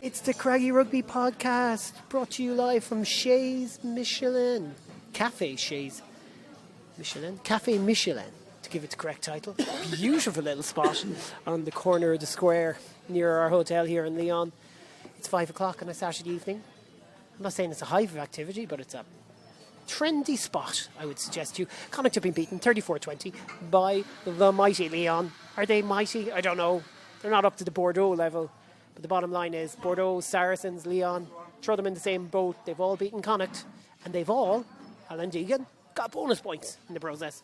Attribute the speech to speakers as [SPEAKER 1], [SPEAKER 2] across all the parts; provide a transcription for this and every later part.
[SPEAKER 1] It's the Craggy Rugby Podcast, brought to you live from Shays Michelin. Cafe Shays Michelin. Cafe Michelin, to give it the correct title. Beautiful little spot on the corner of the square near our hotel here in Lyon. It's 5 o'clock on a Saturday evening. I'm not saying it's a hive of activity, but it's a trendy spot, I would suggest to you. Connacht have been beaten 34-20 by the mighty Lyon. Are they mighty? I don't know. They're not up to the Bordeaux level. But the bottom line is Bordeaux, Saracens, Lyon, throw them in the same boat. They've all beaten Connacht, and they've all, Alan Deegan, got bonus points in the process.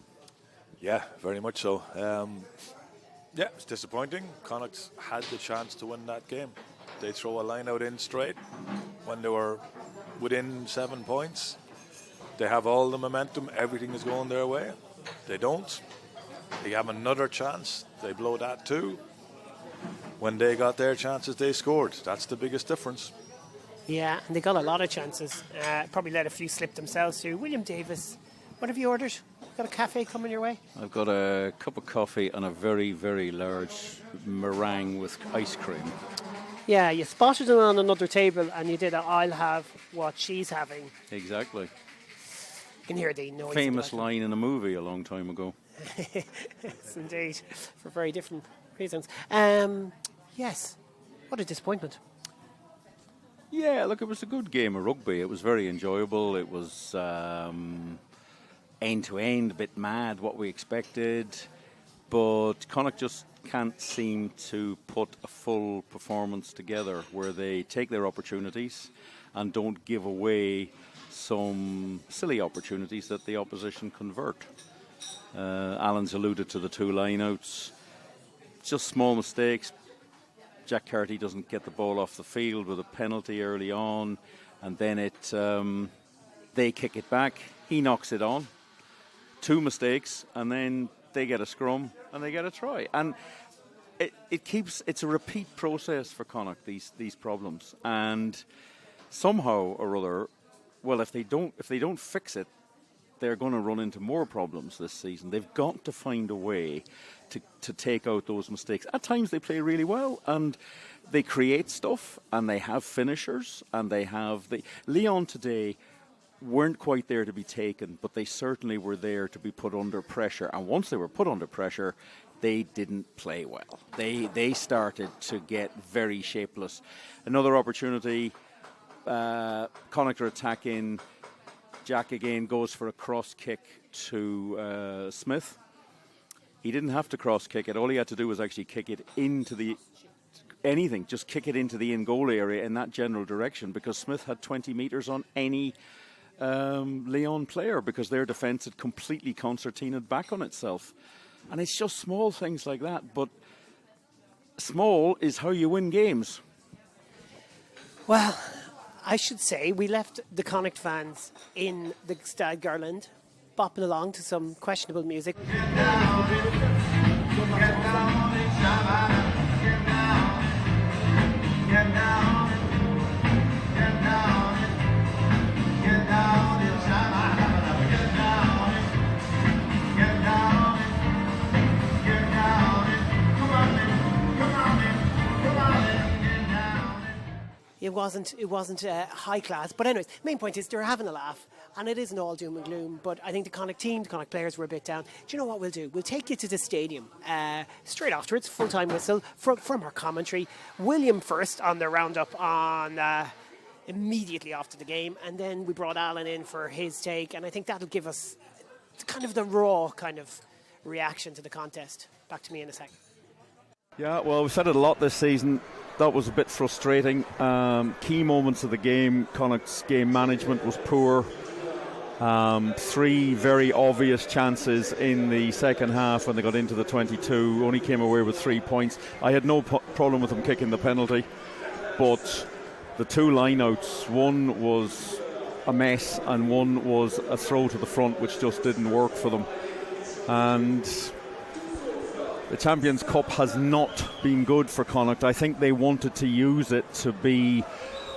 [SPEAKER 2] Yeah, very much so. It's disappointing. Connacht had the chance to win that game. They throw a line out in straight when they were within 7 points. They have all the momentum. Everything is going their way. They don't. They have another chance. They blow that too. When they got their chances, they scored. That's the biggest difference.
[SPEAKER 1] Yeah, and they got a lot of chances. Probably let a few slip themselves too. William Davies, what have you ordered? Got a cafe coming your way?
[SPEAKER 3] I've got a cup of coffee and a very, very large meringue with ice cream.
[SPEAKER 1] Yeah, you spotted it on another table and you did a I'll have what she's having.
[SPEAKER 3] Exactly.
[SPEAKER 1] You can hear the noise.
[SPEAKER 3] Famous line in a movie a long time ago.
[SPEAKER 1] Yes, indeed. For very different reasons. Yes. What a disappointment.
[SPEAKER 3] Yeah, look, it was a good game of rugby. It was very enjoyable. It was end-to-end, a bit mad, what we expected. But Connacht just can't seem to put a full performance together where they take their opportunities and don't give away some silly opportunities that the opposition convert. Alan's alluded to the two lineouts. Just small mistakes. Jack Carty doesn't get the ball off the field with a penalty early on, and then they kick it back. He knocks it on. Two mistakes, and then they get a scrum and they get a try. And it's a repeat process for Connacht, these problems. And somehow or other, well, if they don't fix it, they're going to run into more problems this season. They've got to find a way to take out those mistakes. At times they play really well and they create stuff and they have finishers and they have Lyon today weren't quite there to be taken, but they certainly were there to be put under pressure. And once they were put under pressure, they didn't play well. They started to get very shapeless. Another opportunity, Connacht are attacking. Jack again goes for a cross kick to Smith. He didn't have to cross kick it. All he had to do was actually kick it into just kick it into the in-goal area in that general direction, because Smith had 20 metres on any Lyon player, because their defence had completely concertinaed back on itself. And it's just small things like that, but small is how you win games.
[SPEAKER 1] Well, I should say we left the Connacht fans in the Stade Garland, bopping along to some questionable music.
[SPEAKER 4] Get down, get down, get down, get down, get down, get down, get down, get down, come on, get down.
[SPEAKER 1] It wasn't high class, but anyways, main point is they're having a laugh, and it isn't all doom and gloom. But I think the Connacht team, the Connacht players were a bit down. Do you know what we'll do? We'll take you to the stadium straight afterwards, full-time whistle from our commentary. William first on the roundup on immediately after the game, and then we brought Alan in for his take, and I think that'll give us kind of the raw kind of reaction to the contest. Back to me in a sec.
[SPEAKER 3] Yeah, well, we've said it a lot this season. That was a bit frustrating. Key moments of the game, Connacht's game management was poor. Three very obvious chances in the second half when they got into the 22, only came away with 3 points. I had no problem with them kicking the penalty, but the two lineouts, one was a mess and one was a throw to the front which just didn't work for them. And the Champions Cup has not been good for Connacht. I think they wanted to use it to be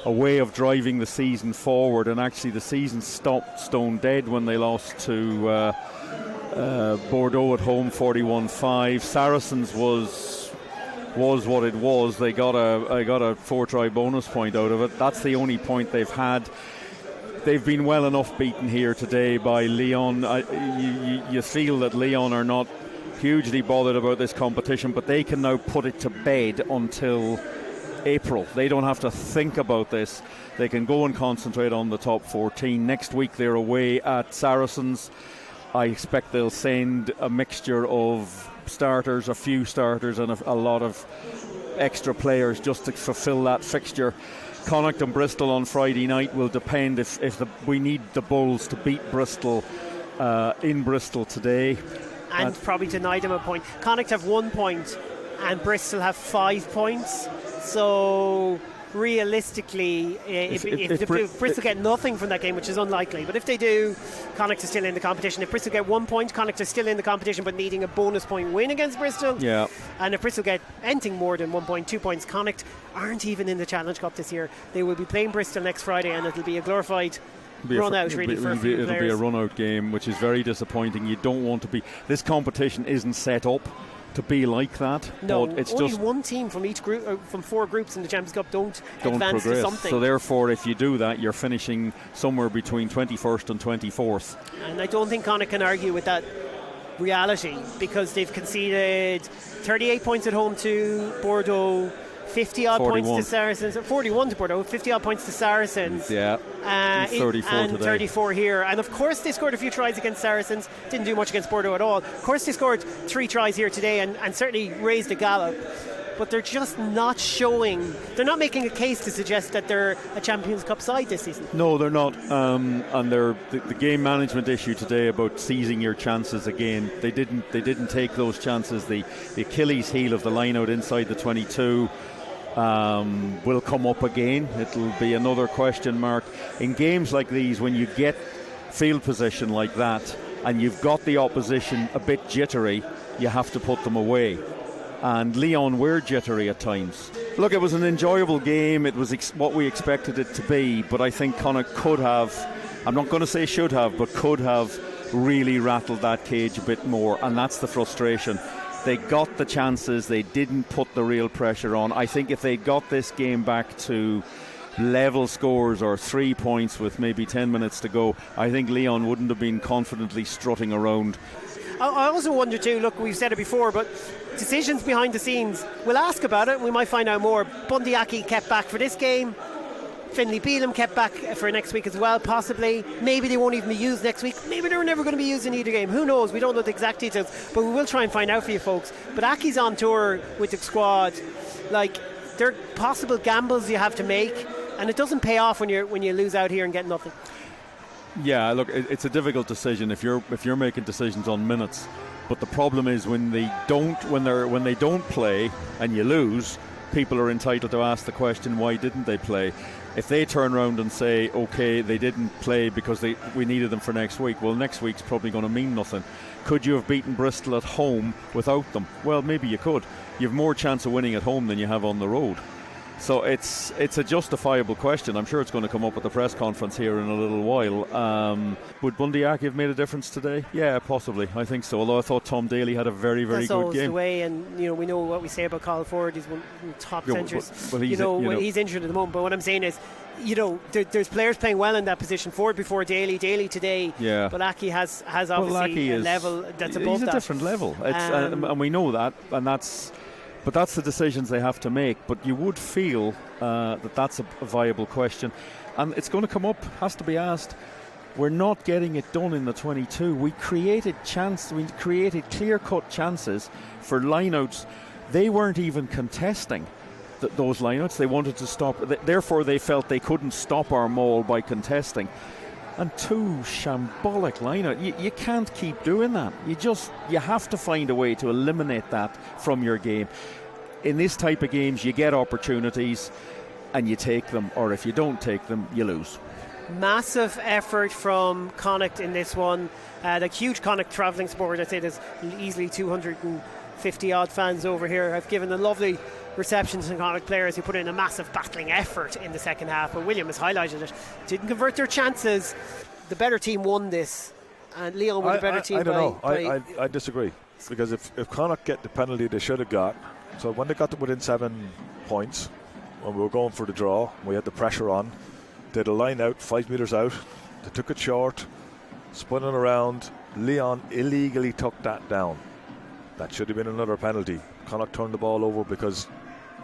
[SPEAKER 3] a way of driving the season forward, and actually the season stopped stone dead when they lost to Bordeaux at home 41-5. Saracens was what it was. They got a 4-try bonus point out of it. That's the only point they've had. They've been well enough beaten here today by Lyon. You feel that Lyon are not hugely bothered about this competition, but they can now put it to bed until April. They don't have to think about this. They can go and concentrate on the top 14. Next week they're away at Saracens. I expect they'll send a mixture of starters, a few starters, and a lot of extra players just to fulfill that fixture. Connacht and Bristol on Friday night will depend if we need the Bulls to beat Bristol in Bristol today.
[SPEAKER 1] And probably deny them a point. Connacht have 1 point and Bristol have 5 points. So realistically, if Bristol get nothing from that game, which is unlikely, but if they do, Connacht is still in the competition. If Bristol get 1 point, Connacht is still in the competition, but needing a bonus point win against Bristol.
[SPEAKER 3] Yeah.
[SPEAKER 1] And if Bristol get anything more than 1 point, 2 points, Connacht aren't even in the Challenge Cup this year. They will be playing Bristol next Friday, and it'll be a glorified run out, really, for a few players.
[SPEAKER 3] It'll be a run out game, which is very disappointing. You don't want to be. This competition isn't set up to be like that.
[SPEAKER 1] No,
[SPEAKER 3] but it's
[SPEAKER 1] only
[SPEAKER 3] just
[SPEAKER 1] one team from each group, from 4 groups in the Champions Cup, don't advance
[SPEAKER 3] progress.
[SPEAKER 1] to something.
[SPEAKER 3] So therefore, if you do that, you're finishing somewhere between 21st and 24th.
[SPEAKER 1] And I don't think Connacht can argue with that reality, because they've conceded 38 points at home to Bordeaux, 50 odd
[SPEAKER 3] 41.
[SPEAKER 1] points to Saracens, 41 to Bordeaux, 50 odd points to Saracens.
[SPEAKER 3] Yeah. 34
[SPEAKER 1] and
[SPEAKER 3] today.
[SPEAKER 1] 34 here. And of course they scored a few tries against Saracens, didn't do much against Bordeaux at all. Of course they scored 3 tries here today and certainly raised a gallop. But they're just not showing, they're not making a case to suggest that they're a Champions Cup side this season.
[SPEAKER 3] No, they're not. And the game management issue today about seizing your chances again, they didn't take those chances. The Achilles heel of the line out inside the 22 will come up again. It'll be another question mark. In games like these, when you get field position like that and you've got the opposition a bit jittery, you have to put them away. And Lyon were jittery at times. Look, it was an enjoyable game. It was what we expected it to be, but I think Connacht could have, I'm not going to say should have, but could have really rattled that cage a bit more, and that's the frustration. They got the chances, they didn't put the real pressure on. I think if they got this game back to level scores or 3 points with maybe 10 minutes to go, I think Lyon wouldn't have been confidently strutting around.
[SPEAKER 1] I also wonder too, look, we've said it before, but decisions behind the scenes, we'll ask about it, we might find out more. Bundy Aki kept back for this game. Findlay-Bealham kept back for next week as well, possibly. Maybe they won't even be used next week. Maybe they're never going to be used in either game. Who knows? We don't know the exact details, but we will try and find out for you folks. But Aki's on tour with the squad. Like, there are possible gambles you have to make, and it doesn't pay off when you lose out here and get nothing.
[SPEAKER 3] Yeah, look, it's a difficult decision if you're making decisions on minutes. But the problem is when they don't play and you lose, people are entitled to ask the question, why didn't they play? If they turn around and say, okay, they didn't play because we needed them for next week, well, next week's probably going to mean nothing. Could you have beaten Bristol at home without them? Well, maybe you could. You have more chance of winning at home than you have on the road. So it's a justifiable question. I'm sure it's going to come up at the press conference here in a little while. Would Bundy Aki have made a difference today? Yeah, possibly. I think so. Although I thought Tom Daly had a very, very
[SPEAKER 1] That's
[SPEAKER 3] good
[SPEAKER 1] always
[SPEAKER 3] game.
[SPEAKER 1] the way, and we know what we say about Colin Ford. He's one of the top centres. He's injured at the moment. But what I'm saying is, there's players playing well in that position. Ford before Daly Today.
[SPEAKER 3] Yeah.
[SPEAKER 1] But Aki has obviously a level that's above that.
[SPEAKER 3] He's a different level. And we know that, and that's. But that's the decisions they have to make. But you would feel that's a viable question. And it's going to come up, has to be asked. We're not getting it done in the 22. We created clear-cut chances for lineouts. They weren't even contesting those lineouts. They wanted to stop. Therefore, they felt they couldn't stop our maul by contesting. And 2 shambolic lineouts. You can't keep doing that. You have to find a way to eliminate that from your game. In this type of games, you get opportunities and you take them, or if you don't take them, you lose.
[SPEAKER 1] Massive effort from Connacht in this one. The huge Connacht travelling support. I'd say there's easily 250 50-odd fans over here have given a lovely reception to the Connacht players who put in a massive battling effort in the second half. But William has highlighted it. Didn't convert their chances. The better team won this, and Lyon were the better team.
[SPEAKER 2] I don't know. I disagree, because if Connacht get the penalty they should have got, so when they got to within 7 points, when we were going for the draw, we had the pressure on, they had a line out 5 metres out, they took it short, spun it around. Lyon illegally took that down. That should have been another penalty. Connacht turned the ball over because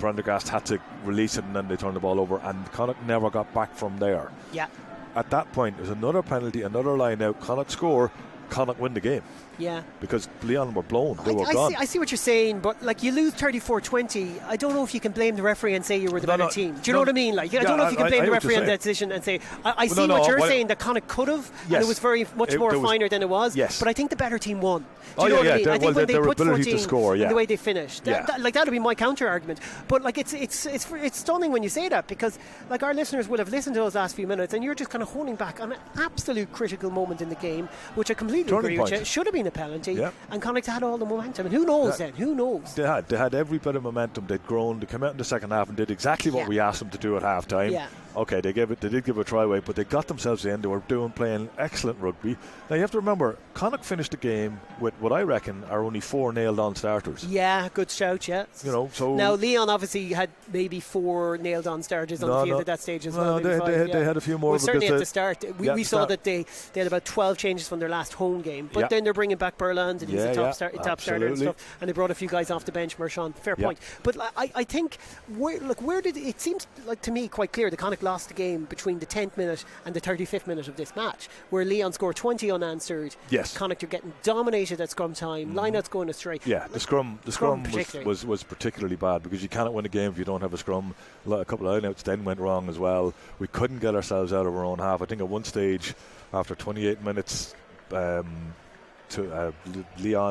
[SPEAKER 2] Prendergast had to release it, and then they turned the ball over, and Connacht never got back from there.
[SPEAKER 1] Yeah.
[SPEAKER 2] At that point, there's another penalty, another line out. Connacht score, Connacht win the game.
[SPEAKER 1] Yeah.
[SPEAKER 2] Because Lyon were blown. They were gone.
[SPEAKER 1] I see what you're saying, but like, you lose 34-20. I don't know if you can blame the referee and say you were the better team. Do you know what I mean? Like, I don't know if you can blame the referee on that decision and say, I see what you're saying, that Connacht could have, and it was very much more finer than it was.
[SPEAKER 2] Yes.
[SPEAKER 1] But I think the better team won. Do you
[SPEAKER 2] Oh,
[SPEAKER 1] know what I mean?
[SPEAKER 2] yeah,
[SPEAKER 1] I think when they
[SPEAKER 2] their
[SPEAKER 1] put
[SPEAKER 2] ability
[SPEAKER 1] 14
[SPEAKER 2] to score,
[SPEAKER 1] and the way they finished, that would be my counter argument. But like, it's stunning when you say that, because like, our listeners will have listened to those last few minutes, and you're just kind of honing back on an absolute critical moment in the game, which I completely agree with you. It should have been a penalty.
[SPEAKER 2] Yep.
[SPEAKER 1] And Connacht had all the momentum, and who knows then? Who knows?
[SPEAKER 2] They had every bit of momentum. They'd grown. They came out in the second half and did exactly what we asked them to do at half time.
[SPEAKER 1] Yeah.
[SPEAKER 2] Okay, they did give it a try away, but they got themselves in. They were playing excellent rugby. Now you have to remember, Connacht finished the game with what I reckon are only 4 nailed-on starters.
[SPEAKER 1] Yeah, good shout. Yeah.
[SPEAKER 2] You know, so
[SPEAKER 1] now Lyon obviously had maybe 4 nailed-on starters on the field at that stage as well.
[SPEAKER 2] They had a few more.
[SPEAKER 1] Well, certainly at the start, we saw that they had about 12 changes from their last home game, but then they're bringing back Berland, and he's a top starter and stuff, and they brought a few guys off the bench. Mershon, fair point. But I think where did it seems like to me quite clear that Connacht lost the game between the 10th minute and the 35th minute of this match, where Lyon scored 20 unanswered.
[SPEAKER 2] Yes.
[SPEAKER 1] Connacht are getting dominated at scrum time. Lineouts going astray.
[SPEAKER 2] Yeah, the scrum was particularly bad, because you cannot win a game if you don't have a scrum. A couple of lineouts then went wrong as well. We couldn't get ourselves out of our own half. I think at one stage, after 28 minutes, Lyon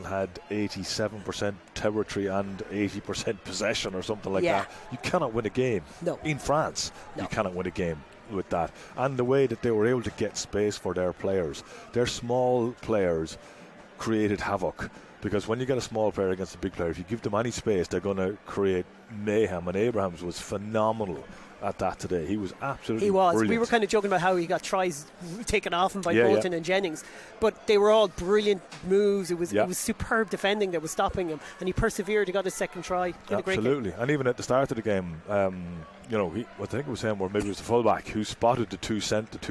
[SPEAKER 2] had 87% territory and 80% possession or something like that. You cannot win a game.
[SPEAKER 1] No.
[SPEAKER 2] In France, you cannot win a game with that. And the way that they were able to get space for their players, their small players created havoc. Because when you get a small player against a big player, if you give them any space, they're going to create mayhem. And Abrahams was phenomenal at that today. He was absolutely brilliant.
[SPEAKER 1] We were kind of joking about how he got tries taken off him by Bolton and Jennings, but they were all brilliant moves. It was superb defending that was stopping him, and he persevered. He got his second try.
[SPEAKER 2] Absolutely. And even at the start of the game, I think it was him, or maybe it was the fullback, who spotted the two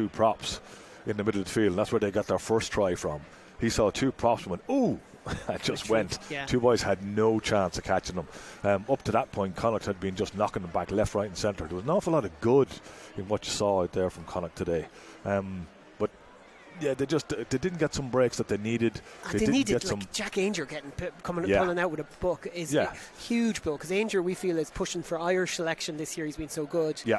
[SPEAKER 2] props in the middle of the field. And that's where they got their first try from. He saw 2 props and went, ooh. It just went. Yeah. 2 boys had no chance of catching them. Up to that point, Connacht had been just knocking them back left, right and centre. There was an awful lot of good in what you saw out there from Connacht today. But yeah, they didn't get some breaks that they needed.
[SPEAKER 1] They needed some. Jack Ainger pulling out with a book is a huge blow, because Ainger, we feel, is pushing for Irish selection this year. He's been so good. Yeah.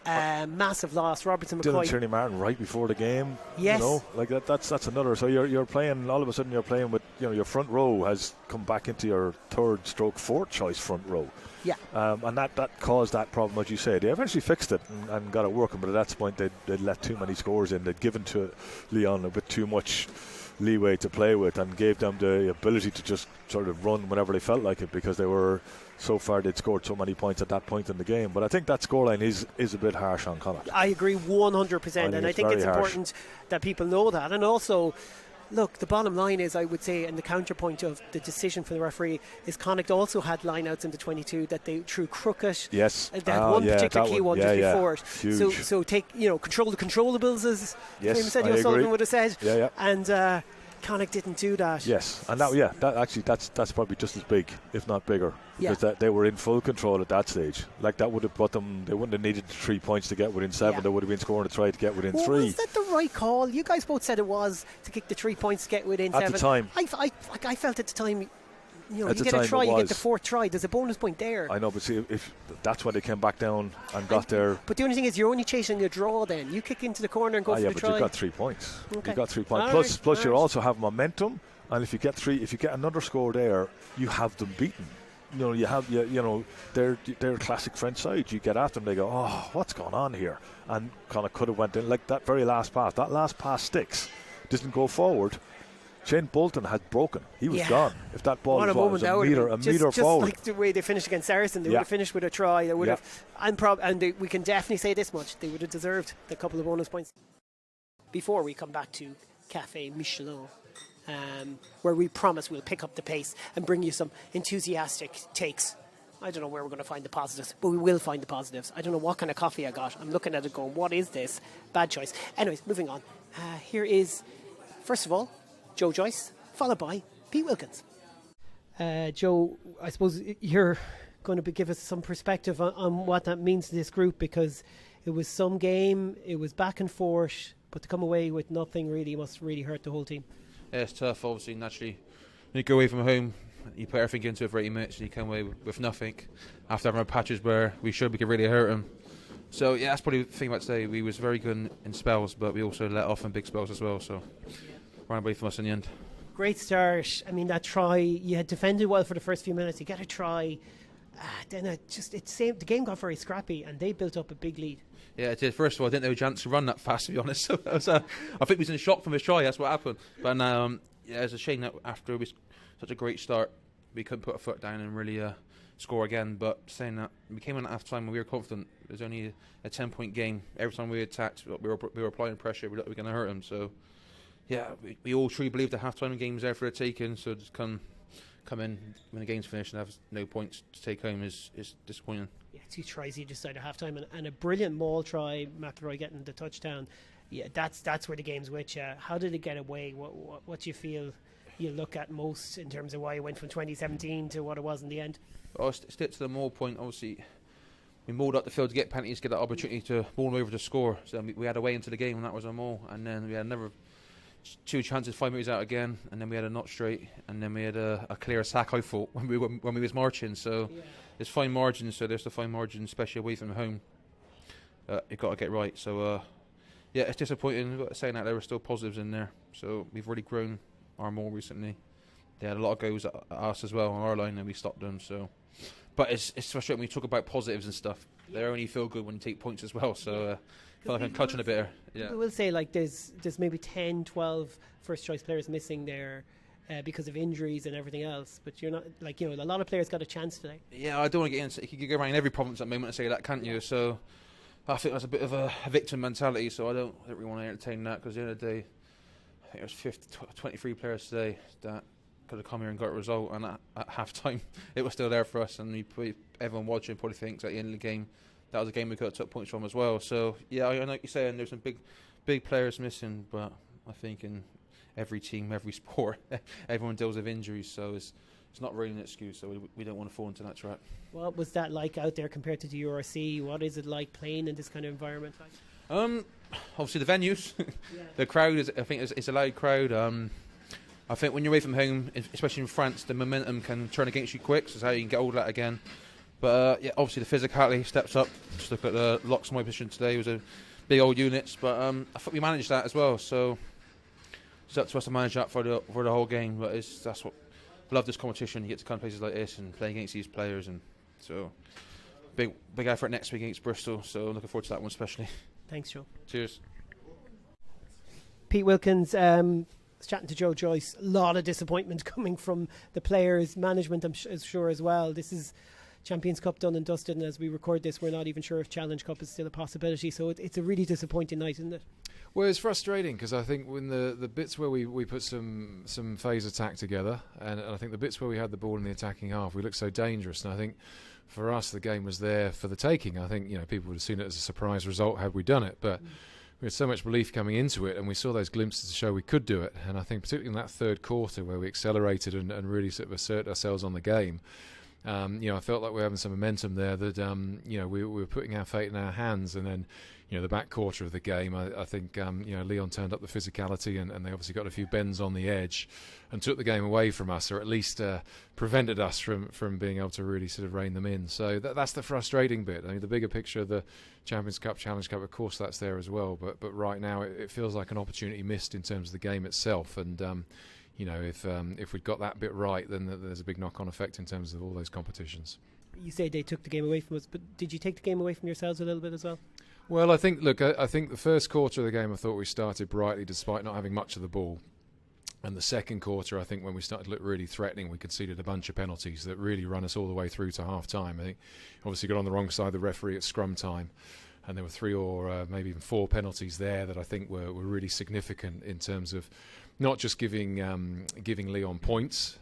[SPEAKER 1] Massive loss. Robertson McCoy.
[SPEAKER 2] Dylan Tierney-Martin right before the game.
[SPEAKER 1] Yes.
[SPEAKER 2] You know, like that's another. So you're playing, all of a sudden you're playing with, your front row has come back into your 4th choice front row.
[SPEAKER 1] Yeah.
[SPEAKER 2] And that caused that problem, as you say. They eventually fixed it and got it working, but at that point they'd let too many scores in. They'd given to Lyon a bit too much leeway to play with, and gave them the ability to just sort of run whenever they felt like it, because they were, so far they'd scored so many points at that point in the game. But I think that scoreline is a bit harsh on Connacht.
[SPEAKER 1] I agree 100%, and I think it's important that people know that. And also, look, the bottom line is, I would say, and the counterpoint of the decision for the referee is, Connacht also had lineouts in the 22 that they threw crooked.
[SPEAKER 2] Yes.
[SPEAKER 1] They had one particular key one just before it.
[SPEAKER 2] Huge.
[SPEAKER 1] So take, control the controllables, as
[SPEAKER 2] I
[SPEAKER 1] Sullivan would have said.
[SPEAKER 2] Yeah.
[SPEAKER 1] And Connacht didn't do that.
[SPEAKER 2] Yes, and that's probably just as big, if not bigger, because they were in full control at that stage. Like, that would have put them. They wouldn't have needed 3 points to get within 7. They would have been scoring a try to get within 3.
[SPEAKER 1] Was that the right call? You guys both said it was to kick the 3 points to get within 7.
[SPEAKER 2] At the time,
[SPEAKER 1] I felt at the time. You get
[SPEAKER 2] a
[SPEAKER 1] try, you get the 4th try. There's a bonus point there.
[SPEAKER 2] I know, but see, if that's why they came back down and got there.
[SPEAKER 1] But the only thing is, you're only chasing a draw. Then you kick into the corner and go for the try.
[SPEAKER 2] But you got 3 points.
[SPEAKER 1] Okay.
[SPEAKER 2] You got 3 points. Plus, you also have momentum. And if you get another score there, you have them beaten. They're a classic French side. You get after them, they go, oh, what's going on here? And kind of could have went in, like that very last pass. That last pass sticks, doesn't go forward. Shane Bolton had broken. He was
[SPEAKER 1] Yeah.
[SPEAKER 2] gone. If that ball
[SPEAKER 1] What a
[SPEAKER 2] was
[SPEAKER 1] moment that
[SPEAKER 2] a
[SPEAKER 1] would
[SPEAKER 2] metre,
[SPEAKER 1] have
[SPEAKER 2] a
[SPEAKER 1] been.
[SPEAKER 2] metre
[SPEAKER 1] Just
[SPEAKER 2] forward.
[SPEAKER 1] like the way they finished against Saracen, they would
[SPEAKER 2] Yeah.
[SPEAKER 1] have finished with a try. They would
[SPEAKER 2] Yeah.
[SPEAKER 1] have, we can definitely say this much: they would have deserved the couple of bonus points. Before we come back to Café Michelin, where we promise we'll pick up the pace and bring you some enthusiastic takes. I don't know where we're going to find the positives, but we will find the positives. I don't know what kind of coffee I got. I'm looking at it going, what is this? Bad choice. Anyways, moving on. Here is, first of all, Joyce, followed by Pete Wilkins. Joe, I suppose you're going to give us some perspective on what that means to this group, because it was some game, it was back and forth, but to come away with nothing really must really hurt the whole team.
[SPEAKER 5] Yeah, it's tough, obviously, naturally. When you go away from home, you put everything into it for 80 minutes and you come away with nothing after having our patches where we could really hurt them. So, yeah, that's probably the thing about today. We was very good in spells, but we also let off in big spells as well, so ran away from us in the end.
[SPEAKER 1] Great start. I mean, that try, you had defended well for the first few minutes. You get a try. Then the game got very scrappy and they built up a big lead.
[SPEAKER 5] Yeah, it did. First of all, I didn't know Jans could run that fast, to be honest. So I think he was in shock from his try. That's what happened. But yeah, it's a shame that after it was such a great start, we couldn't put a foot down and really score again. But saying that, we came in at half time and we were confident. It was only a 10-point game. Every time we attacked, we were applying pressure. We were going to hurt them. So yeah, we all truly believed the half time game was there for the taking. So just come in when the game's finished and have no points to take home is disappointing. Yeah,
[SPEAKER 1] 2 tries each side at half time and a brilliant maul try, McElroy getting the touchdown. Yeah, that's where the game's with you. How did it get away? What do you feel you look at most in terms of why it went from 2017 to what it was in the end?
[SPEAKER 5] Well, stick to the maul point. Obviously, we mauled up the field to get penalties, get that opportunity to maul over to score. So we had a way into the game, and that was a maul. And then we had another 2 chances, 5 metres out again, and then we had a not straight, and then we had a clear sack, I thought, when we was marching. So there's fine margins, so there's the fine margins, especially away from home. You've got to get right. So yeah, it's disappointing, but saying that, there were still positives in there. So we've really grown our maul recently. They had a lot of goes at us as well on our line, and we stopped them. So, but it's frustrating when you talk about positives and stuff. They only feel good when you take points as well. So I feel like I'm clutching a bit. Yeah,
[SPEAKER 1] we will say like there's maybe 10, 12 first choice players missing there because of injuries and everything else. But you're not like, a lot of players got a chance today.
[SPEAKER 5] Yeah, I don't want to get into it. You could go around every province at the moment and say that, can't you? So I think that's a bit of a victim mentality. So I don't really want to entertain that, because at the end of the day, I think there's 23 players today that could have come here and got a result, and at half time it was still there for us, and everyone watching probably thinks at the end of the game that was a game we could have took points from as well. So yeah, I know what you're saying, there's some big players missing, but I think in every team, every sport, everyone deals with injuries, so it's not really an excuse, so we don't want to fall into that trap.
[SPEAKER 1] What was that like out there compared to the URC? What is it like playing in this kind of environment?
[SPEAKER 5] Obviously the venues, the crowd I think it's a loud crowd. I think when you're away from home, especially in France, the momentum can turn against you quick, so that's how you can get all that again. But yeah, obviously the physicality steps up. Just look at the locks in my position today. It was a big old units, but I thought we managed that as well. So it's up to us to manage that for the whole game. But that's what I love, this competition. You get to come to places like this and play against these players, and so big effort next week against Bristol. So looking forward to that one especially.
[SPEAKER 1] Thanks, Joe.
[SPEAKER 5] Cheers.
[SPEAKER 1] Pete Wilkins, was chatting to Joyce. A lot of disappointment coming from the players, management, I'm sure as well. This is Champions Cup done and dusted, and as we record this, we're not even sure if Challenge Cup is still a possibility. So it's a really disappointing night, isn't it?
[SPEAKER 6] Well, it's frustrating because I think when the bits where we put some phase attack together, and I think the bits where we had the ball in the attacking half, we looked so dangerous. And I think for us, the game was there for the taking. I think people would have seen it as a surprise result had we done it, but we had so much belief coming into it, and we saw those glimpses to show we could do it. And I think particularly in that third quarter where we accelerated and really sort of asserted ourselves on the game, I felt like we were having some momentum there that we were putting our fate in our hands. And then the back quarter of the game, I think Lyon turned up the physicality, and they obviously got a few bends on the edge and took the game away from us, or at least prevented us from being able to really sort of rein them in. So that's the frustrating bit. I mean, the bigger picture of the Champions Cup, Challenge Cup, of course that's there as well, but right now it feels like an opportunity missed in terms of the game itself. And if we'd got that bit right, then there's a big knock-on effect in terms of all those competitions.
[SPEAKER 1] You say they took the game away from us, but did you take the game away from yourselves a little bit as well?
[SPEAKER 6] Well, I think the first quarter of the game, I thought we started brightly despite not having much of the ball. And the second quarter, I think, when we started to look really threatening, we conceded a bunch of penalties that really run us all the way through to half-time. I think obviously got on the wrong side of the referee at scrum time, and there were 3 or maybe even 4 penalties there that I think were really significant in terms of not just giving Lyon points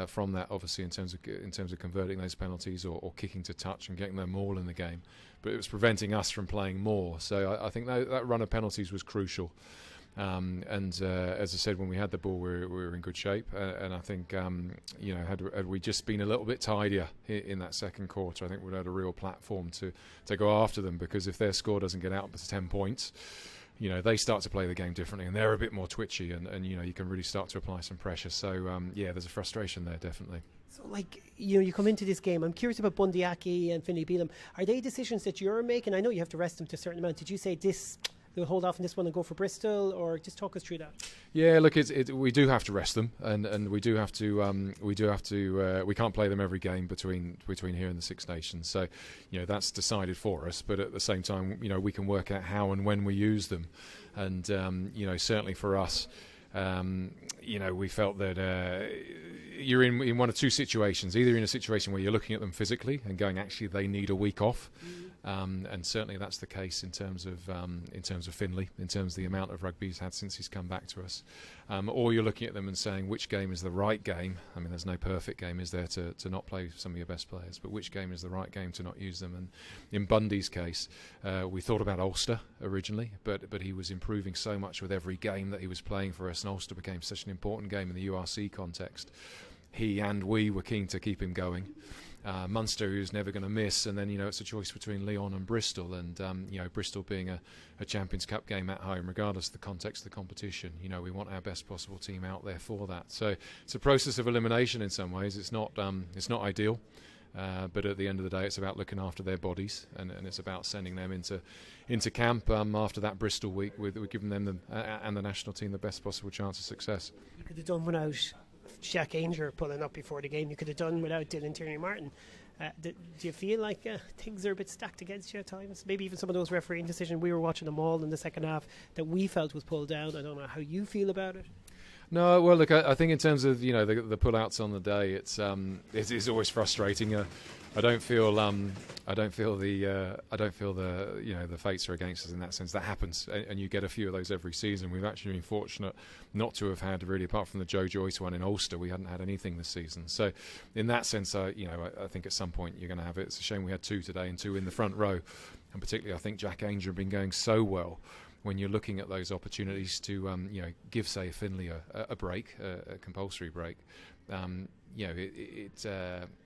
[SPEAKER 6] from that, obviously in terms of converting those penalties or kicking to touch and getting them all in the game, but it was preventing us from playing more. So I think that run of penalties was crucial. As I said, when we had the ball, we were in good shape. And I think, had we just been a little bit tidier in that second quarter, I think we'd had a real platform to go after them. Because if their score doesn't get out to 10 points, they start to play the game differently, and they're a bit more twitchy, and you can really start to apply some pressure. So there's a frustration there, definitely.
[SPEAKER 1] So, you come into this game. I'm curious about Bundyaki and Finlay Beelum. Are they decisions that you're making? I know you have to rest them to a certain amount. Did you say this? We'll hold off on this one and go for Bristol, or just talk us through that? Yeah,
[SPEAKER 6] look, we do have to rest them, and we do have to. We can't play them every game between here and the Six Nations. So, that's decided for us. But at the same time, we can work out how and when we use them, and certainly for us, we felt that you're in one of two situations. Either in a situation where you're looking at them physically and going, actually, they need a week off. And certainly that's the case in terms of Finlay, in terms of the amount of rugby he's had since he's come back to us. Or you're looking at them and saying which game is the right game. I mean, there's no perfect game, is there, to not play some of your best players, but which game is the right game to not use them? And in Bundy's case, we thought about Ulster originally, but he was improving so much with every game that he was playing for us, and Ulster became such an important game in the URC context. He and we were keen to keep him going. Munster, who's never going to miss, and then it's a choice between Lyon and Bristol, and Bristol being a Champions Cup game at home, regardless of the context of the competition. We want our best possible team out there for that. So it's a process of elimination in some ways. It's not ideal, but at the end of the day, it's about looking after their bodies, and it's about sending them into camp after that Bristol week. We're giving them and the national team the best possible chance of success.
[SPEAKER 1] You could have done without Jack Ainger pulling up before the game. You could have done without Dylan Tierney-Martin. Do you feel like things are a bit stacked against you at times? Maybe even some of those refereeing decisions. We were watching them all in the second half that we felt was pulled down. I don't know how you feel about it.
[SPEAKER 6] No, well, look, I think in terms of the pull-outs on the day, it's always frustrating. I don't feel the fates are against us in that sense. That happens, and you get a few of those every season. We've actually been fortunate not to have had, really, apart from the Joe Joyce one in Ulster, we hadn't had anything this season. So in that sense, I think at some point you're going to have it. It's a shame we had 2 today and 2 in the front row, and particularly I think Jack Ainger have been going so well. When you're looking at those opportunities to give, say, Finlay a break, a compulsory break, it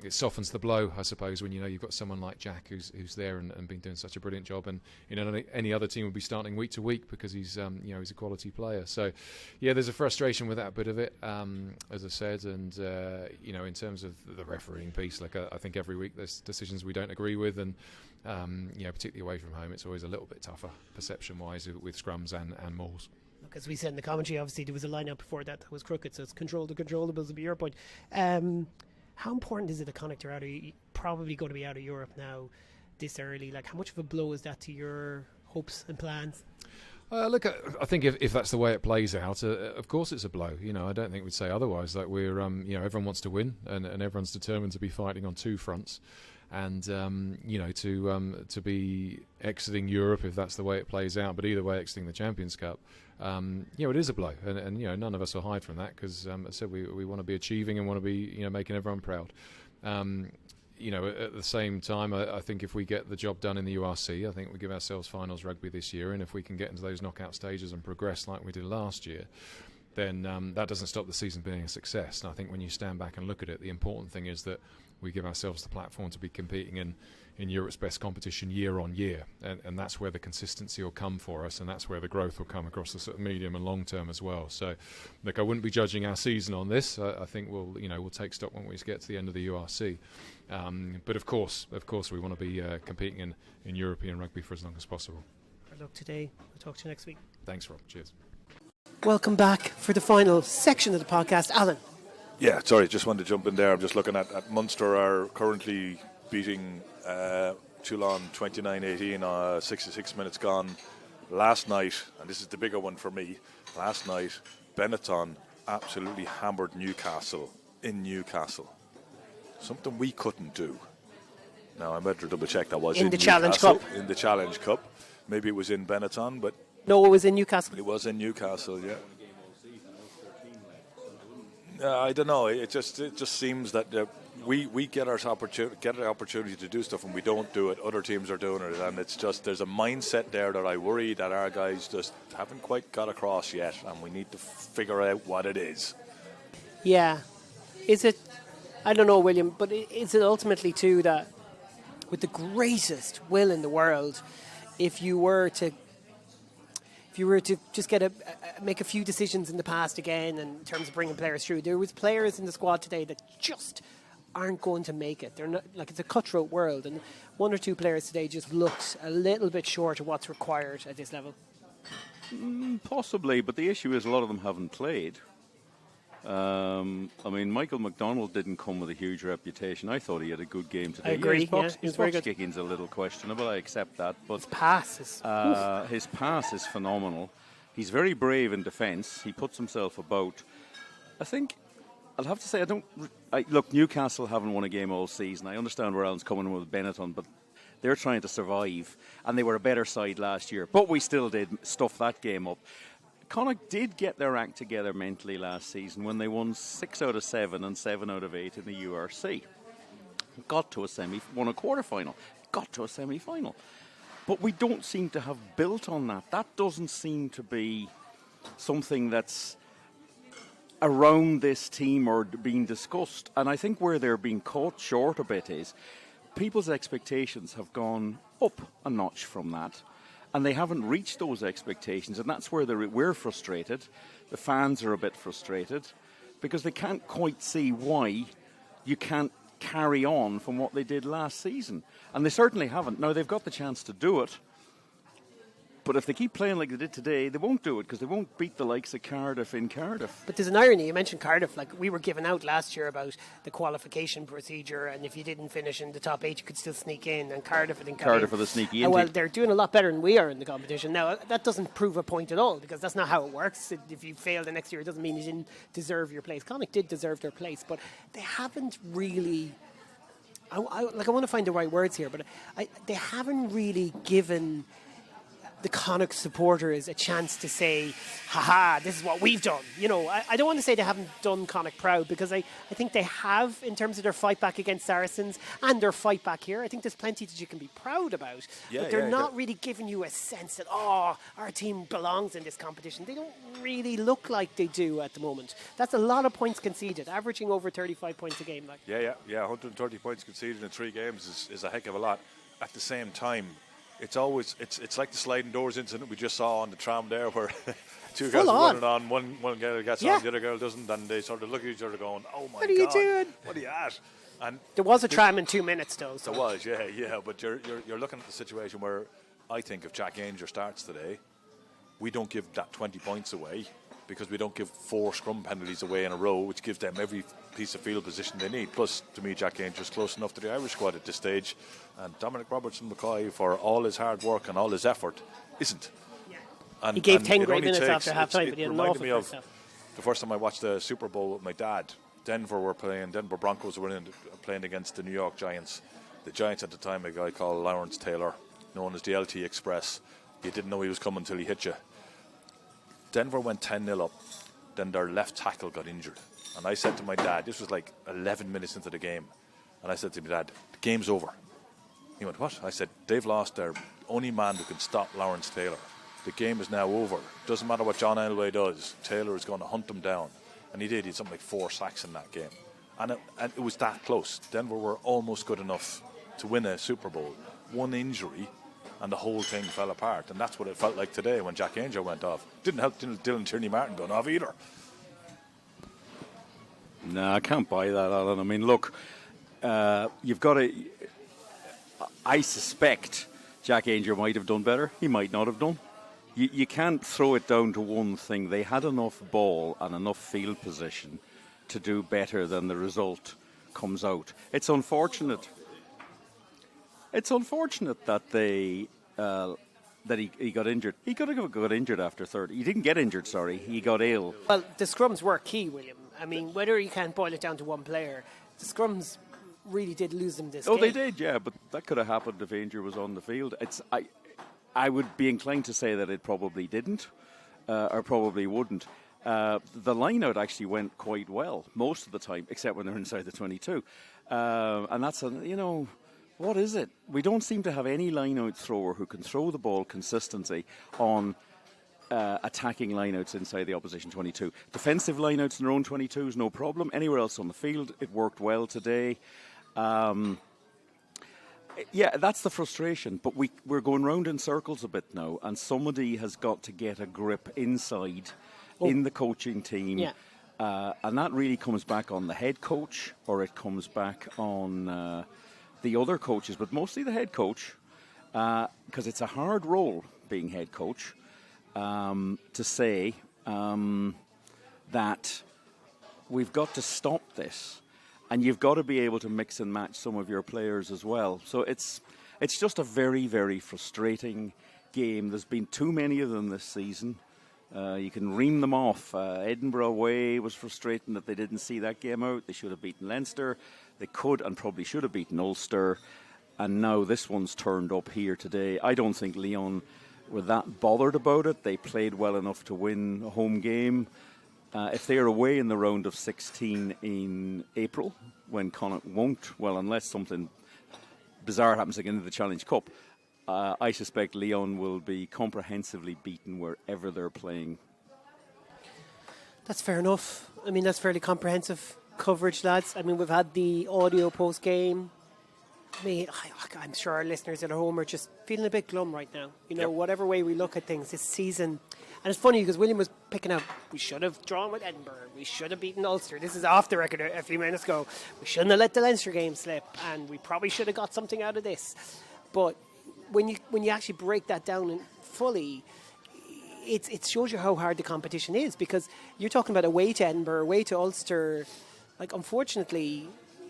[SPEAKER 6] softens the blow, I suppose, when you've got someone like Jack who's there and been doing such a brilliant job, and any other team would be starting week to week because he's a quality player. So there's a frustration with that bit of it, as I said, and in terms of the refereeing piece, I think every week there's decisions we don't agree with, and particularly away from home, it's always a little bit tougher perception-wise with scrums and mauls.
[SPEAKER 1] Look, as we said in the commentary, obviously there was a line-out before that was crooked, so it's control the controllables would be your point. How important is it that Connacht are probably going to be out of Europe now this early? How much of a blow is that to your hopes and plans?
[SPEAKER 6] Look, I think if that's the way it plays out, of course it's a blow. I don't think we'd say otherwise. We're, everyone wants to win, and everyone's determined to be fighting on 2 fronts. And to be exiting Europe if that's the way it plays out, but either way exiting the Champions Cup, it is a blow, and none of us will hide from that because, as I said, we want to be achieving and want to be making everyone proud. At the same time, I think if we get the job done in the URC, I think we give ourselves finals rugby this year, and if we can get into those knockout stages and progress like we did last year, then that doesn't stop the season being a success. And I think when you stand back and look at it, the important thing is that we give ourselves the platform to be competing in Europe's best competition year on year, and that's where the consistency will come for us, and that's where the growth will come across the sort of medium and long term as well. So, look, I wouldn't be judging our season on this. I think we'll take stock when we get to the end of the URC. But of course, we want to be competing in European rugby for as long as possible.
[SPEAKER 1] Good luck today. We'll talk to you next week.
[SPEAKER 6] Thanks, Rob. Cheers.
[SPEAKER 1] Welcome back for the final section of the podcast, Alan.
[SPEAKER 2] Yeah, sorry, just wanted to jump in there. I'm just looking at Munster are currently beating Toulon 29-18, 66 minutes gone. Last night, and this is the bigger one for me, last night Benetton absolutely hammered Newcastle in Newcastle. Something we couldn't do. Now, I better double check that was
[SPEAKER 1] In the Challenge
[SPEAKER 2] Newcastle,
[SPEAKER 1] Cup.
[SPEAKER 2] In the Challenge Cup. Maybe it was in Benetton, but
[SPEAKER 1] No, it was in Newcastle.
[SPEAKER 2] it was in Newcastle, yeah. I don't know. It just seems that we get our opportunity to do stuff and we don't do it. Other teams are doing it, and it's just there's a mindset there that I worry that our guys just haven't quite got across yet, and we need to figure out what it is.
[SPEAKER 1] Yeah. Is it, I don't know, William, but is it ultimately too that with the greatest will in the world, if you were to just make a few decisions in the past again in terms of bringing players through, there was players in the squad today that just aren't going to make it. They're not, like, it's a cutthroat world, and one or two players today just looked a little bit short of what's required at this level.
[SPEAKER 3] Possibly, but the issue is a lot of them haven't played. I mean, Michael McDonald didn't come with a huge reputation. I thought he had a good game today.
[SPEAKER 1] I agree.
[SPEAKER 3] His box kicking's a little questionable. I accept that, but
[SPEAKER 1] His pass is
[SPEAKER 3] phenomenal. He's very brave in defence. He puts himself about. I think I'll have to say look, Newcastle haven't won a game all season. I understand where Alan's coming with Benetton, but they're trying to survive, and they were a better side last year. But we still did stuff that game up. Connacht did get their act together mentally last season when they won 6 out of 7 and 7 out of 8 in the URC. Won a quarter-final, got to a semi-final. But we don't seem to have built on that. That doesn't seem to be something that's around this team or being discussed. And I think where they're being caught short a bit is people's expectations have gone up a notch from that. And they haven't reached those expectations, and that's where we're frustrated. The fans are a bit frustrated because they can't quite see why you can't carry on from what they did last season. And they certainly haven't. Now, they've got the chance to do it, but if they keep playing like they did today, they won't do it because they won't beat the likes of Cardiff in Cardiff.
[SPEAKER 1] But there's an irony. You mentioned Cardiff. Like, we were given out last year about the qualification procedure, and if you didn't finish in the top 8, you could still sneak in. And Cardiff, I think,
[SPEAKER 3] Cardiff are the sneaky in.
[SPEAKER 1] Well, they're doing a lot better than we are in the competition. Now, that doesn't prove a point at all because that's not how it works. If you fail the next year, it doesn't mean you didn't deserve your place. Connacht did deserve their place, but they haven't really. I want to find the right words here, but they haven't really given the Connacht supporters a chance to say, haha, this is what we've done. You know, I don't want to say they haven't done Connacht proud because I think they have in terms of their fight back against Saracens and their fight back here. I think there's plenty that you can be proud about. But they're not really giving you a sense that, our team belongs in this competition. They don't really look like they do at the moment. That's a lot of points conceded, averaging over 35 points a game.
[SPEAKER 2] 130 points conceded in 3 games is a heck of a lot. At the same time, it's like the sliding doors incident we just saw on the tram there, where two guys are running on, one girl gets on, the other girl doesn't, and they sort of look at each other going, "Oh my God,
[SPEAKER 1] what are you doing?
[SPEAKER 2] What are you at?" And
[SPEAKER 1] there was a tram in 2 minutes, though. So.
[SPEAKER 2] There was, yeah. But you're looking at the situation where I think if Jack Ainger starts today, we don't give that 20 points away because we don't give 4 scrum penalties away in a row, which gives them every piece of field position they need. Plus, to me, Jack Ainger's close enough to the Irish squad at this stage. And Dominic Robertson-McCoy, for all his hard work and all his effort, isn't. And,
[SPEAKER 1] he gave 10 great minutes after half-time, but he had an awful first half.
[SPEAKER 2] The first time I watched the Super Bowl with my dad, Denver Broncos were playing against the New York Giants. The Giants at the time, a guy called Lawrence Taylor, known as the LT Express. You didn't know he was coming until he hit you. Denver went 10-0 up. Then their left tackle got injured. And I said to my dad, this was like 11 minutes into the game, and I said to my dad, the game's over. He went, what? I said, they've lost their only man who can stop Lawrence Taylor. The game is now over. Doesn't matter what John Elway does. Taylor is going to hunt them down. And he did. He had something like 4 sacks in that game. And it was that close. Denver were almost good enough to win a Super Bowl. One injury, and the whole thing fell apart. And that's what it felt like today when Jack Ainger went off. Didn't help Dylan Tierney-Martin going off either.
[SPEAKER 3] No, I can't buy that, Alan. I mean, look, you've got to... I suspect Jack Ainger might have done better. He might not have done. You can't throw it down to one thing. They had enough ball and enough field position to do better than the result comes out. It's unfortunate. It's unfortunate that they that he got injured. He could have got injured after 30. He didn't get injured, sorry. He got ill.
[SPEAKER 1] Well, the scrums were key, William. I mean, whether you can't boil it down to one player, the scrums really did lose them this game.
[SPEAKER 3] They did, yeah, but that could have happened if Ainger was on the field. I would be inclined to say that it probably didn't, or probably wouldn't. The line-out actually went quite well most of the time, except when they're inside the 22. And that's, what is it? We don't seem to have any line-out thrower who can throw the ball consistently on attacking lineouts inside the opposition 22. Defensive lineouts in their own 22s, no problem. Anywhere else on the field, it worked well today. Yeah, that's the frustration. But we're going round in circles a bit now, and somebody has got to get a grip inside in the coaching team.
[SPEAKER 1] Yeah.
[SPEAKER 3] And that really comes back on the head coach, or it comes back on the other coaches, but mostly the head coach, because it's a hard role being head coach, to say that we've got to stop this, and you've got to be able to mix and match some of your players as well. So it's just a very, very frustrating game. There's been too many of them this season. You can ream them off. Edinburgh away was frustrating that they didn't see that game out. They should have beaten Leinster. They could and probably should have beaten Ulster. And now this one's turned up here today. I don't think Lyon were that bothered about it. They played well enough to win a home game. If they're away in the round of 16 in April, when Connacht won't, well, unless something bizarre happens again in the Challenge Cup, I suspect Lyon will be comprehensively beaten wherever they're playing.
[SPEAKER 1] That's fair enough. I mean, that's fairly comprehensive coverage, lads. I mean, we've had the audio post-game. I mean, I'm sure our listeners at home are just feeling a bit glum right now. Whatever way we look at things this season. And it's funny because William was picking up, we should have drawn with Edinburgh. We should have beaten Ulster. This is off the record a few minutes ago. We shouldn't have let the Leinster game slip. And we probably should have got something out of this. But when you actually break that down fully, it shows you how hard the competition is, because you're talking about away to Edinburgh, away to Ulster. Like, unfortunately,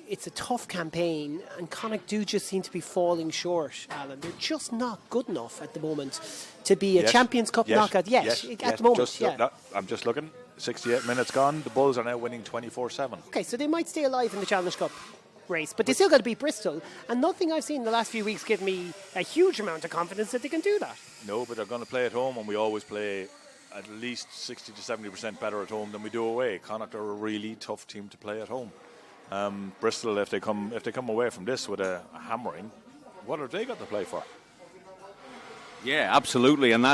[SPEAKER 1] it's a tough campaign, and Connacht do just seem to be falling short, Alan. They're just not good enough at the moment to be a Champions Cup knockout. At the moment,
[SPEAKER 2] I'm just looking. 68 minutes gone. The Bulls are now winning 24-7.
[SPEAKER 1] Okay, so they might stay alive in the Challenge Cup race, but they still got to beat Bristol, and nothing I've seen in the last few weeks give me a huge amount of confidence that they can do that.
[SPEAKER 2] No, but they're going to play at home, and we always play at least 60 to 70% better at home than we do away. Connacht are a really tough team to play at home. Bristol, if they come away from this with a hammering, what have they got to play for?
[SPEAKER 3] Yeah, absolutely, and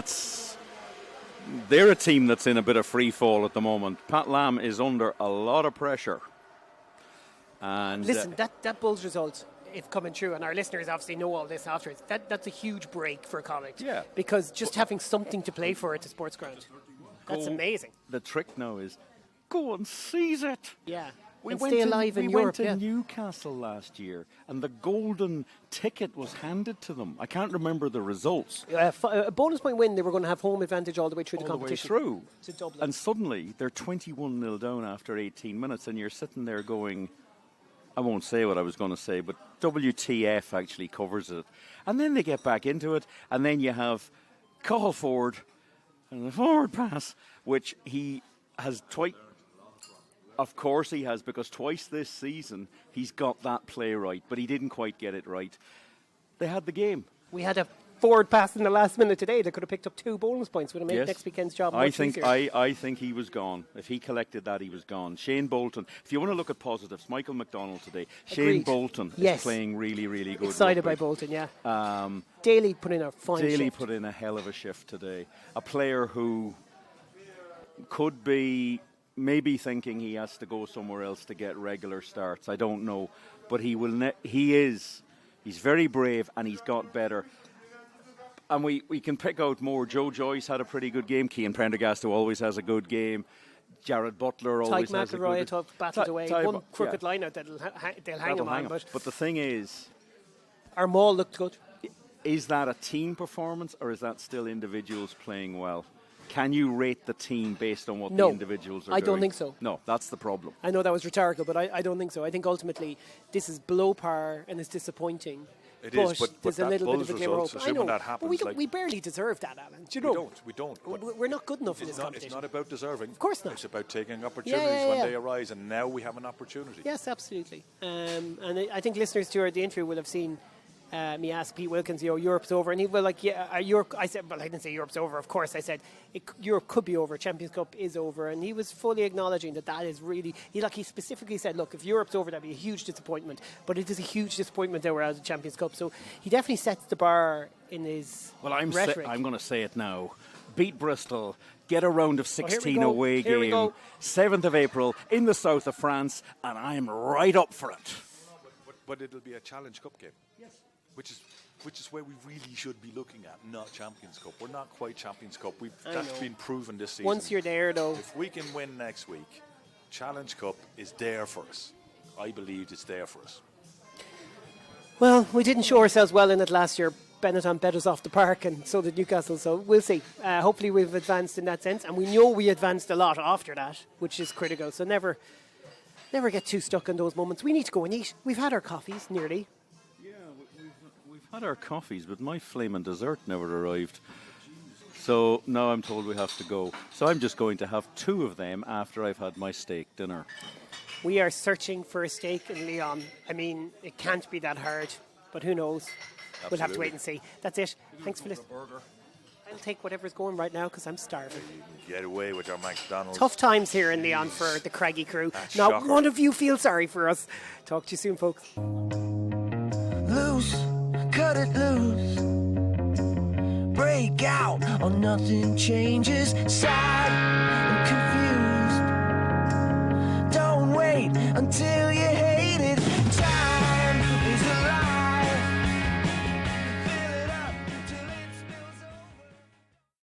[SPEAKER 3] they're a team that's in a bit of free fall at the moment. Pat Lam is under a lot of pressure. And
[SPEAKER 1] listen, that Bulls result, if coming true, and our listeners obviously know all this afterwards, that's a huge break for Connacht.
[SPEAKER 3] Yeah.
[SPEAKER 1] Because just having something to play for at the sports ground, that's amazing.
[SPEAKER 3] The trick now is go and seize it.
[SPEAKER 1] Yeah.
[SPEAKER 3] We
[SPEAKER 1] and
[SPEAKER 3] went
[SPEAKER 1] stay alive in Europe.
[SPEAKER 3] We went to Newcastle last year, and the golden ticket was handed to them. I can't remember the results.
[SPEAKER 1] A bonus point win, they were going to have home advantage all the way through the competition.
[SPEAKER 3] All the way through.
[SPEAKER 1] To Dublin.
[SPEAKER 3] And suddenly, they're 21-0 down after 18 minutes, and you're sitting there going, I won't say what I was going to say, but WTF actually covers it. And then they get back into it, and then you have Cathal Ford and the forward pass, which he has twice. Of course he has, because twice this season he's got that play right, but he didn't quite get it right. They had the game.
[SPEAKER 1] We had a forward pass in the last minute today that could have picked up 2 bonus points, would have made next weekend's job much easier.
[SPEAKER 3] I think he was gone. If he collected that, he was gone. Shane Bolton, if you want to look at positives, Michael McDonald today.
[SPEAKER 1] Agreed.
[SPEAKER 3] Shane Bolton is playing really, really good.
[SPEAKER 1] Excited
[SPEAKER 3] rugby.
[SPEAKER 1] by Bolton, yeah. Daly put in a fine shift.
[SPEAKER 3] Daly put in a hell of a shift today. A player who could be maybe thinking he has to go somewhere else to get regular starts. I don't know. But he will. He's very brave, and he's got better. And we can pick out more. Joe Joyce had a pretty good game. Cian Prendergast, who always has a good game. Jared Butler always has a good game.
[SPEAKER 1] battled away. One crooked line out that they'll hang him on.
[SPEAKER 3] But the thing is,
[SPEAKER 1] our maul looked good.
[SPEAKER 3] Is that a team performance, or is that still individuals playing well? Can you rate the team based on what the individuals are doing?
[SPEAKER 1] I don't think so.
[SPEAKER 3] No, that's the problem.
[SPEAKER 1] I know that was rhetorical, but I don't think so. I think ultimately this is below par and it's disappointing.
[SPEAKER 2] It
[SPEAKER 1] but
[SPEAKER 2] is, but
[SPEAKER 1] there's
[SPEAKER 2] that
[SPEAKER 1] a little bit
[SPEAKER 2] Bulls
[SPEAKER 1] of a glimmer of
[SPEAKER 2] results,
[SPEAKER 1] hope. I
[SPEAKER 2] assuming
[SPEAKER 1] know,
[SPEAKER 2] that happens,
[SPEAKER 1] but
[SPEAKER 2] like-
[SPEAKER 1] we barely deserve that, Alan. Do you know?
[SPEAKER 2] We don't. But
[SPEAKER 1] We're not good enough in
[SPEAKER 2] it's
[SPEAKER 1] this
[SPEAKER 2] not, it's
[SPEAKER 1] competition.
[SPEAKER 2] not about deserving. Of
[SPEAKER 1] course not.
[SPEAKER 2] It's about taking opportunities
[SPEAKER 1] yeah,
[SPEAKER 2] when
[SPEAKER 1] yeah.
[SPEAKER 2] they arise, and now we have an opportunity.
[SPEAKER 1] Yes, absolutely. And I think listeners to the interview will have seen me ask Pete Wilkins, Europe's over, and he was like, yeah, Europe. I said, well, I didn't say Europe's over. Of course, I said Europe could be over. Champions Cup is over, and he was fully acknowledging that is really. He specifically said, look, if Europe's over, that'd be a huge disappointment. But it is a huge disappointment that we're out of the Champions Cup. So he definitely sets the bar in his rhetoric.
[SPEAKER 3] I'm going to say it now. Beat Bristol. Get a round of 16
[SPEAKER 1] go.
[SPEAKER 3] away
[SPEAKER 1] Here we
[SPEAKER 3] game.
[SPEAKER 1] go.
[SPEAKER 3] 7th of April in the south of France, and I'm right up for it.
[SPEAKER 2] But it'll be a Challenge Cup game.
[SPEAKER 1] Yes.
[SPEAKER 2] Which is where we really should be looking at, not Champions Cup. We're not quite Champions Cup.
[SPEAKER 1] I
[SPEAKER 2] That's
[SPEAKER 1] know.
[SPEAKER 2] been proven this season.
[SPEAKER 1] Once you're there, though.
[SPEAKER 2] If we can win next week, Challenge Cup is there for us. I believe it's there for us.
[SPEAKER 1] Well, we didn't show ourselves well in it last year. Benetton bet us off the park, and so did Newcastle. So we'll see. Hopefully we've advanced in that sense, and we know we advanced a lot after that, which is critical. So never get too stuck in those moments. We need to go and eat. We've had our coffees nearly.
[SPEAKER 3] Yeah, we've had our coffees, but my flaming dessert never arrived. So now I'm told we have to go. So I'm just going to have 2 of them after I've had my steak dinner.
[SPEAKER 1] We are searching for a steak in Lyon. I mean, it can't be that hard, but who knows? We'll have to wait and see. That's it. Thanks for listening. I'll take whatever's going right now because I'm starving.
[SPEAKER 2] Get away with your McDonald's.
[SPEAKER 1] Tough times here in Lyon for the Craggy crew.
[SPEAKER 2] That's
[SPEAKER 1] Now,
[SPEAKER 2] shocker.
[SPEAKER 1] one of you feel sorry for us. Talk to you soon, folks.
[SPEAKER 7] Loose, cut it loose. Break out or nothing changes. Side